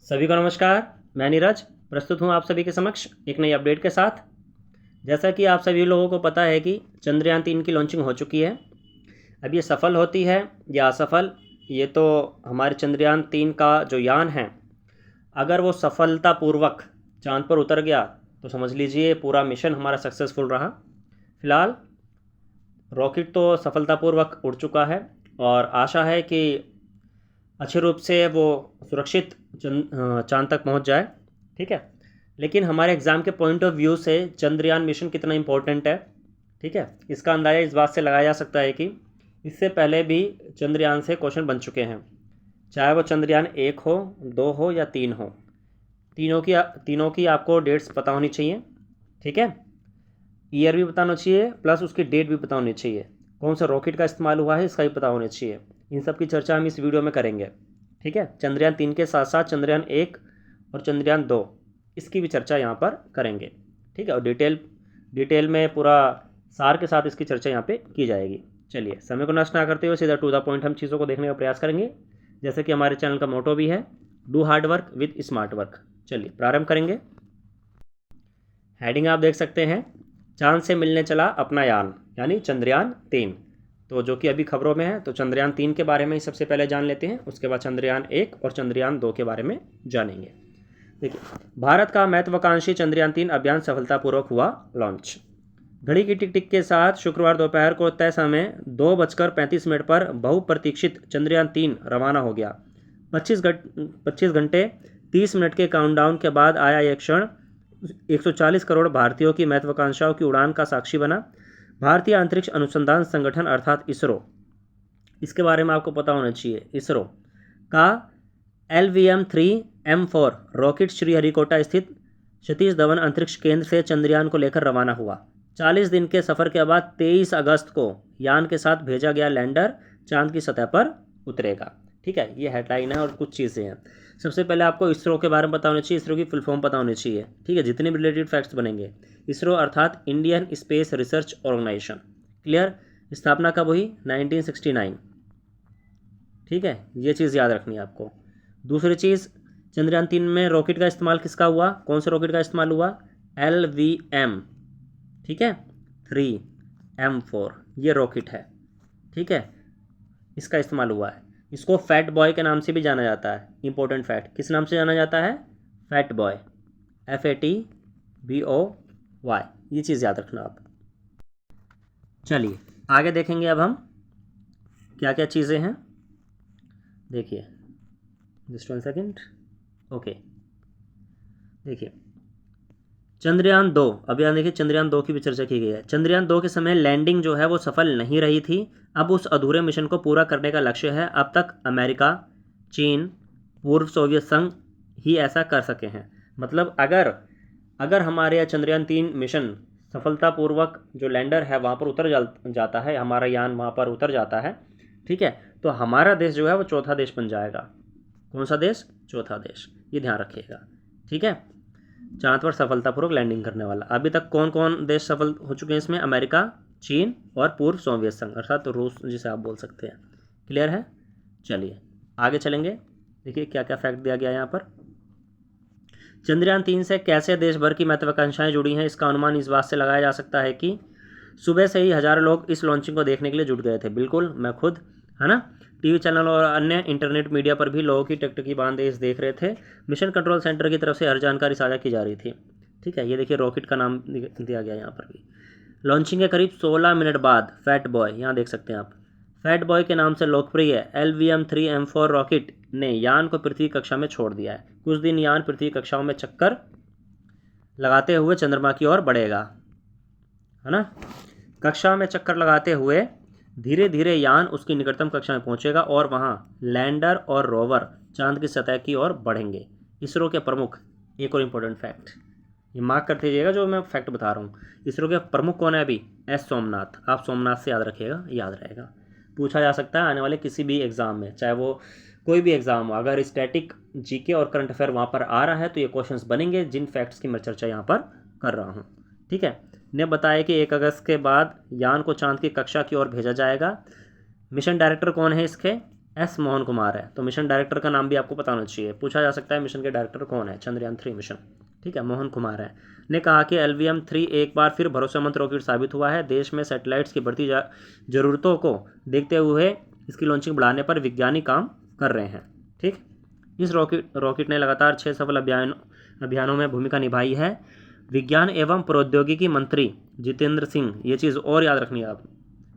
सभी को नमस्कार। मैं नीरज प्रस्तुत हूँ आप सभी के समक्ष एक नई अपडेट के साथ। जैसा कि आप सभी लोगों को पता है कि चंद्रयान 3 की लॉन्चिंग हो चुकी है। अब ये सफल होती है या असफल, ये तो हमारे चंद्रयान 3 का जो यान है, अगर वो सफलतापूर्वक चाँद पर उतर गया तो समझ लीजिए पूरा मिशन हमारा सक्सेसफुल रहा। फ़िलहाल रॉकेट तो सफलतापूर्वक उड़ चुका है और आशा है कि अच्छे रूप से वो सुरक्षित चाँद तक पहुंच जाए। ठीक है, लेकिन हमारे एग्ज़ाम के पॉइंट ऑफ व्यू से चंद्रयान मिशन कितना इम्पोर्टेंट है, ठीक है, इसका अंदाज़ा इस बात से लगाया जा सकता है कि इससे पहले भी चंद्रयान से क्वेश्चन बन चुके हैं, चाहे वो चंद्रयान 1 हो, 2 हो या 3 हो। तीनों की आपको डेट्स पता होनी चाहिए। ठीक है, ईयर भी पता होना चाहिए, प्लस उसकी डेट भी पता होनी चाहिए, कौन सा रॉकेट का इस्तेमाल हुआ है इसका भी पता होना चाहिए। इन सब की चर्चा हम इस वीडियो में करेंगे। ठीक है, चंद्रयान 3 के साथ साथ चंद्रयान 1 और चंद्रयान 2 इसकी भी चर्चा यहाँ पर करेंगे। ठीक है, और डिटेल में पूरा सार के साथ इसकी चर्चा यहाँ पे की जाएगी। चलिए, समय को नष्ट ना करते हुए सीधा टू द पॉइंट हम चीज़ों को देखने का प्रयास करेंगे, जैसे कि हमारे चैनल का मोटो भी है, do hard work with smart work. चलिए प्रारंभ करेंगे। हेडिंग आप देख सकते हैं, चांद से मिलने चला अपना यान, यानी चंद्रयान 3। तो जो कि अभी खबरों में है, तो चंद्रयान 3 के बारे में ही सबसे पहले जान लेते हैं, उसके बाद चंद्रयान 1 और चंद्रयान 2 के बारे में जानेंगे। देखिए, भारत का महत्वाकांक्षी चंद्रयान 3 अभियान सफलतापूर्वक हुआ लॉन्च। घड़ी की टिक टिक के साथ शुक्रवार दोपहर को तय समय 2:35 पर बहुप्रतीक्षित चंद्रयान 3 रवाना हो गया। 25 घंटे 30 मिनट के काउंटडाउन के बाद आया यह क्षण 140 करोड़ भारतीयों की महत्वाकांक्षाओं की उड़ान का साक्षी बना। भारतीय अंतरिक्ष अनुसंधान संगठन अर्थात इसरो, इसके बारे में आपको पता होना चाहिए, इसरो का LVM-3M4 रॉकेट श्रीहरिकोटा स्थित सतीश धवन अंतरिक्ष केंद्र से चंद्रयान को लेकर रवाना हुआ। 40 दिन के सफ़र के बाद 23 अगस्त को यान के साथ भेजा गया लैंडर चांद की सतह पर उतरेगा। ठीक है, ये हेडलाइन है और कुछ चीज़ें हैं। सबसे पहले आपको इसरो के बारे में पता होना चाहिए, इसरो की फुल फॉर्म पता होनी चाहिए। ठीक है, जितने भी रिलेटेड फैक्ट्स बनेंगे। इसरो अर्थात Indian space research organisation. Clear, स्थापना कब हुई? 1969। ठीक है, ये चीज़ याद रखनी है आपको। दूसरी चीज़, चंद्रयान 3 में रॉकेट का इस्तेमाल किसका हुआ? कौन से रॉकेट का इस्तेमाल हुआ? LVM, ठीक है, 3M4 ये रॉकेट है। ठीक है, इसका इस्तेमाल हुआ है। इसको फैट बॉय के नाम से भी जाना जाता है। इंपॉर्टेंट फैक्ट, किस नाम से जाना जाता है? Fat boy, FATBOY। ये चीज़ याद रखना आप। चलिए आगे देखेंगे अब हम क्या क्या चीज़ें हैं। देखिए, जस्ट 1 सेकेंड। ओके, देखिए चंद्रयान 2, अभी यहाँ देखिए चंद्रयान 2 की भी चर्चा की गई है। चंद्रयान 2 के समय लैंडिंग जो है वो सफल नहीं रही थी। अब उस अधूरे मिशन को पूरा करने का लक्ष्य है। अब तक अमेरिका, चीन, पूर्व सोवियत संघ ही ऐसा कर सके हैं। मतलब अगर हमारे यहाँ चंद्रयान 3 मिशन सफलतापूर्वक जो लैंडर है वहाँ पर उतर जाता है, हमारा यान वहाँ पर उतर जाता है, ठीक है, तो हमारा देश जो है वो चौथा देश बन जाएगा। कौन सा देश? चौथा देश, ये ध्यान रखिएगा। ठीक है, चांद पर सफलतापूर्वक लैंडिंग करने वाला। अभी तक कौन कौन देश सफल हो चुके हैं इसमें? अमेरिका, चीन और पूर्व सोवियत संघ अर्थात तो रूस जिसे आप बोल सकते हैं। क्लियर है? चलिए आगे चलेंगे। देखिए क्या क्या फैक्ट दिया गया यहाँ पर। चंद्रयान 3 से कैसे देश भर की महत्वाकांक्षाएं जुड़ी हैं, इसका अनुमान इस बात से लगाया जा सकता है कि सुबह से ही हज़ारों लोग इस लॉन्चिंग को देखने के लिए जुट गए थे। बिल्कुल, मैं खुद, है ना, टीवी चैनल और अन्य इंटरनेट मीडिया पर भी लोगों की टकटकी बांधे इस देख रहे थे। मिशन कंट्रोल सेंटर की तरफ से हर जानकारी साझा की जा रही थी। ठीक है, ये देखिए रॉकेट का नाम दिया गया यहाँ पर भी। लॉन्चिंग के करीब 16 मिनट बाद फैट बॉय, यहाँ देख सकते हैं आप, फैट बॉय के नाम से लोकप्रिय LVM-3M4 रॉकेट ने यान को पृथ्वी कक्षा में छोड़ दिया है। कुछ दिन यान पृथ्वी कक्षाओं में चक्कर लगाते हुए चंद्रमा की ओर बढ़ेगा, है ना। कक्षा में चक्कर लगाते हुए धीरे धीरे यान उसकी निकटतम कक्षा में पहुंचेगा और वहां लैंडर और रोवर चांद की सतह की ओर बढ़ेंगे। इसरो के प्रमुख, एक और इम्पोर्टेंट फैक्ट, ये मार्क करते जाइएगा जो मैं फैक्ट बता रहा हूँ। इसरो के प्रमुख कौन है अभी? S सोमनाथ। आप सोमनाथ से याद रखिएगा, याद रहेगा, पूछा जा सकता है आने वाले किसी भी एग्ज़ाम में, चाहे वो कोई भी एग्ज़ाम हो। अगर स्टैटिक, GK और करंट अफेयर वहाँ पर आ रहा है तो ये क्वेश्चंस बनेंगे जिन फैक्ट्स की मैं चर्चा यहाँ पर कर रहा हूँ। ठीक है, ने बताया कि 1 अगस्त के बाद यान को चांद की कक्षा की ओर भेजा जाएगा। मिशन डायरेक्टर कौन है इसके? एस मोहन कुमार है। तो मिशन डायरेक्टर का नाम भी आपको पता होना चाहिए, पूछा जा सकता है मिशन के डायरेक्टर कौन है, चंद्रयान 3 मिशन, ठीक है, मोहन कुमार है। ने कहा कि LVM-3 एक बार फिर भरोसेमंद रॉकेट साबित हुआ है। देश में सैटेलाइट्स की बढ़ती ज़रूरतों को देखते हुए इसकी लॉन्चिंग बढ़ाने पर वैज्ञानिक काम कर रहे हैं। ठीक, इस रॉकेट ने लगातार 6 सफल अभियानों में भूमिका निभाई है। विज्ञान एवं प्रौद्योगिकी मंत्री जितेंद्र सिंह, ये चीज़ और याद रखनी है आप,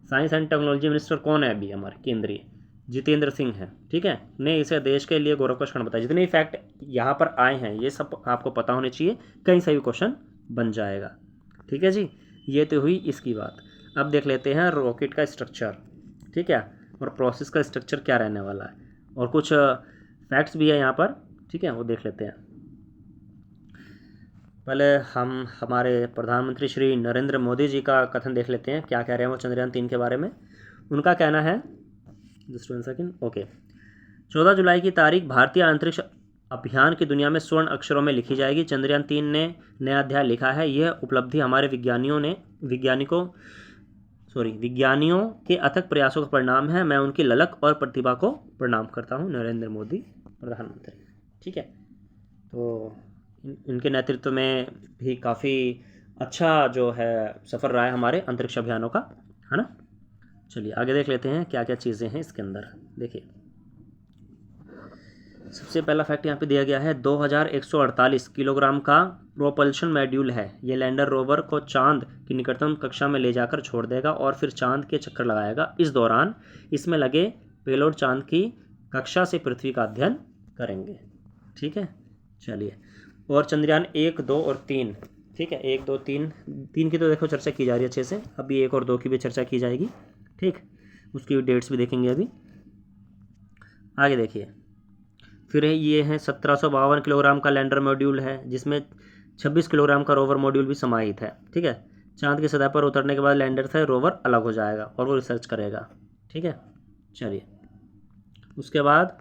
साइंस एंड टेक्नोलॉजी मिनिस्टर कौन है अभी हमारे केंद्रीय, जितेंद्र सिंह है, ठीक है, ने इसे देश के लिए गौरव का क्षण बताया। जितने फैक्ट यहाँ पर आए हैं ये सब आपको पता होने चाहिए, कहीं से भी क्वेश्चन बन जाएगा, ठीक है जी। ये तो हुई इसकी बात। अब देख लेते हैं रॉकेट का स्ट्रक्चर, ठीक है, और प्रोसेस का स्ट्रक्चर क्या रहने वाला है, और कुछ फैक्ट्स भी है यहाँ पर, ठीक है, वो देख लेते हैं। पहले हम हमारे प्रधानमंत्री श्री नरेंद्र मोदी जी का कथन देख लेते हैं, क्या कह रहे हैं वो चंद्रयान 3 के बारे में। उनका कहना है, जस्ट 1 सेकेंड, ओके, 14 जुलाई की तारीख भारतीय अंतरिक्ष अभियान की दुनिया में स्वर्ण अक्षरों में लिखी जाएगी। चंद्रयान 3 ने नया अध्याय लिखा है। यह उपलब्धि हमारे विज्ञानियों के अथक प्रयासों का परिणाम है। मैं उनकी ललक और प्रतिभा को प्रणाम करता हूँ। नरेंद्र मोदी प्रधानमंत्री, ठीक है। तो इनके नेतृत्व में भी काफ़ी अच्छा जो है सफ़र रहा है हमारे अंतरिक्ष अभियानों का, है ना। चलिए आगे देख लेते हैं क्या क्या चीज़ें हैं इसके अंदर। देखिए सबसे पहला फैक्ट यहाँ पे दिया गया है, 2148 किलोग्राम का प्रोपल्शन मॉड्यूल है। ये लैंडर रोवर को चांद की निकटतम कक्षा में ले जाकर छोड़ देगा और फिर चांद के चक्कर लगाएगा। इस दौरान इसमें लगे पेलोड चांद की कक्षा से पृथ्वी का अध्ययन करेंगे, ठीक है। चलिए, और चंद्रयान 1, 2 और 3, ठीक है, 1, 2, 3 की तो देखो चर्चा की जा रही है अच्छे से, अभी 1 और 2 की भी चर्चा की जाएगी, ठीक, उसकी डेट्स भी देखेंगे अभी। आगे देखिए, फिर ये है 1752 किलोग्राम का लैंडर मॉड्यूल है, जिसमें 26 किलोग्राम का रोवर मॉड्यूल भी समाहित है, ठीक है। चांद की सतह पर उतरने के बाद लैंडर से रोवर अलग हो जाएगा और वो रिसर्च करेगा, ठीक है। चलिए उसके बाद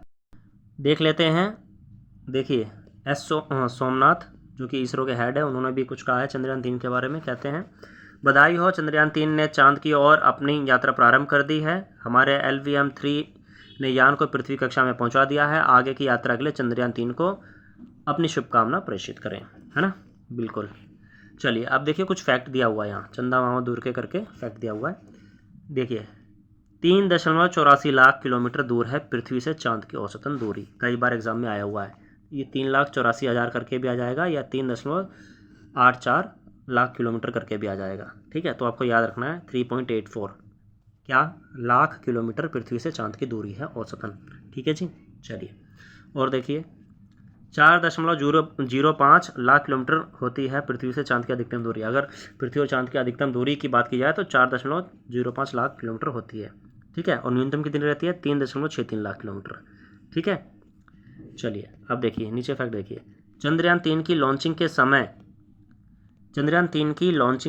देख लेते हैं, देखिए सोमनाथ जो कि इसरो के हेड है, उन्होंने भी कुछ कहा है चंद्रयान 3 के बारे में। कहते हैं, बधाई हो, चंद्रयान 3 ने चांद की ओर अपनी यात्रा प्रारंभ कर दी है। हमारे LVM-3 ने यान को पृथ्वी कक्षा में पहुंचा दिया है। आगे की यात्रा के लिए चंद्रयान 3 को अपनी शुभकामना प्रेषित करें, है ना, बिल्कुल। चलिए अब देखिए कुछ फैक्ट दिया हुआ है यहाँ, चंदा मामा दूर के करके फैक्ट दिया हुआ है। देखिए 3.84 लाख किलोमीटर दूर है पृथ्वी से चांद की औसतन दूरी। कई बार एग्जाम में आया हुआ है, ये 3,84,000 करके भी आ जाएगा या 3.84 लाख किलोमीटर करके भी आ जाएगा, ठीक है। तो आपको याद रखना है 3.84 क्या लाख किलोमीटर पृथ्वी से चांद की दूरी है औसतन, ठीक है जी। चलिए और देखिए 4.05 लाख किलोमीटर होती है पृथ्वी से चांद की अधिकतम दूरी। अगर पृथ्वी और चांद की अधिकतम दूरी की बात की जाए तो 4.05 लाख किलोमीटर होती है, ठीक है, और न्यूनतम कितनी रहती है, 3.63 लाख किलोमीटर, ठीक है। चलिए अब देखिए नीचे फैक्ट देखिए, चंद्रयान 3 की लॉन्चिंग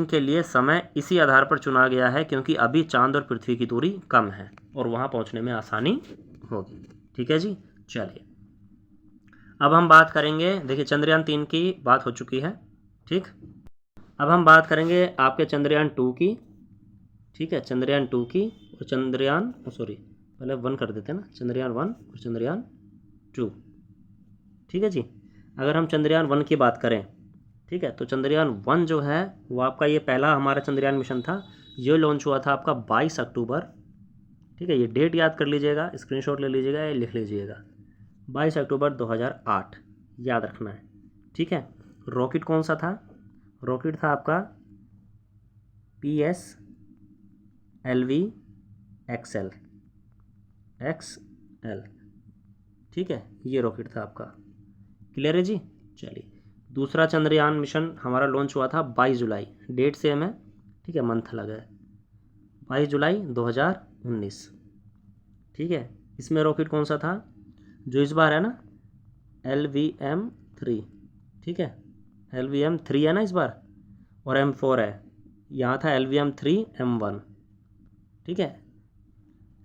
के लिए समय इसी आधार पर चुना गया है क्योंकि अभी चांद और पृथ्वी की दूरी कम है और वहां पहुंचने में आसानी होगी, ठीक है जी। चलिए अब हम बात करेंगे, देखिए चंद्रयान 3 की बात हो चुकी है, ठीक। अब हम बात करेंगे आपके चंद्रयान 2 की, ठीक है, चंद्रयान 2 की और पहले 1 कर देते हैं ना, चंद्रयान 1 और चंद्रयान 2, ठीक है जी। अगर हम चंद्रयान 1 की बात करें, ठीक है, तो चंद्रयान 1 जो है वो आपका ये पहला हमारा चंद्रयान मिशन था। ये लॉन्च हुआ था आपका 22 अक्टूबर, ठीक है, ये डेट याद कर लीजिएगा, स्क्रीनशॉट ले लीजिएगा या लिख लीजिएगा, 22 अक्टूबर 2008 याद रखना है, ठीक है। रॉकेट कौन सा था, रॉकेट था आपका PSLV XL, ठीक है, ये रॉकेट था आपका, क्लियर है जी। चलिए दूसरा चंद्रयान मिशन हमारा लॉन्च हुआ था 22 जुलाई, डेट सेम है, ठीक है, मंथ अलग है, 22 जुलाई 2019, ठीक है। इसमें रॉकेट कौन सा था, जो इस बार है ना LVM-3, ठीक है, LVM-3 है ना इस बार, और M4 है, यहाँ था LVM-3M1, ठीक है,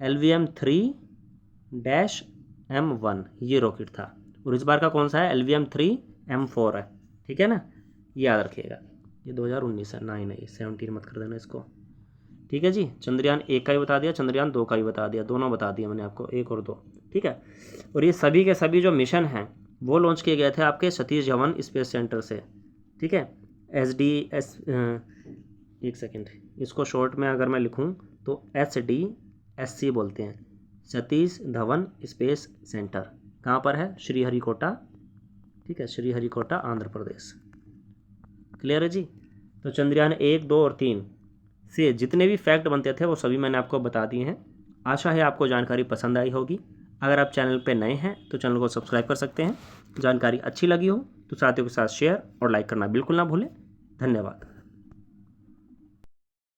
LVM-3-M1 ये रॉकेट था, और इस बार का कौन सा है, LVM-3M4 है, ठीक है ना, ये याद रखिएगा। ये 2019 है, 9 है, 17 मत कर देना इसको, ठीक है जी। चंद्रयान 1 का भी बता दिया, चंद्रयान 2 का भी बता दिया, दोनों बता दिया मैंने आपको, 1 और 2। ठीक है। और ये सभी के सभी जो मिशन हैं वो लॉन्च किए गए थे आपके सतीश धवन स्पेस सेंटर से। ठीक है। SDS, एक सेकेंड, इसको शॉर्ट में अगर मैं लिखूं तो SDSC बोलते हैं, सतीश धवन स्पेस सेंटर। कहाँ पर है? श्रीहरिकोटा। ठीक है, श्रीहरिकोटा आंध्र प्रदेश। क्लियर है जी। तो चंद्रयान 1, 2 और 3 से जितने भी फैक्ट बनते थे वो सभी मैंने आपको बता दिए हैं। आशा है आपको जानकारी पसंद आई होगी। अगर आप चैनल पे नए हैं तो चैनल को सब्सक्राइब कर सकते हैं। जानकारी अच्छी लगी हो तो साथियों के साथ शेयर और लाइक करना बिल्कुल ना भूलें। धन्यवाद।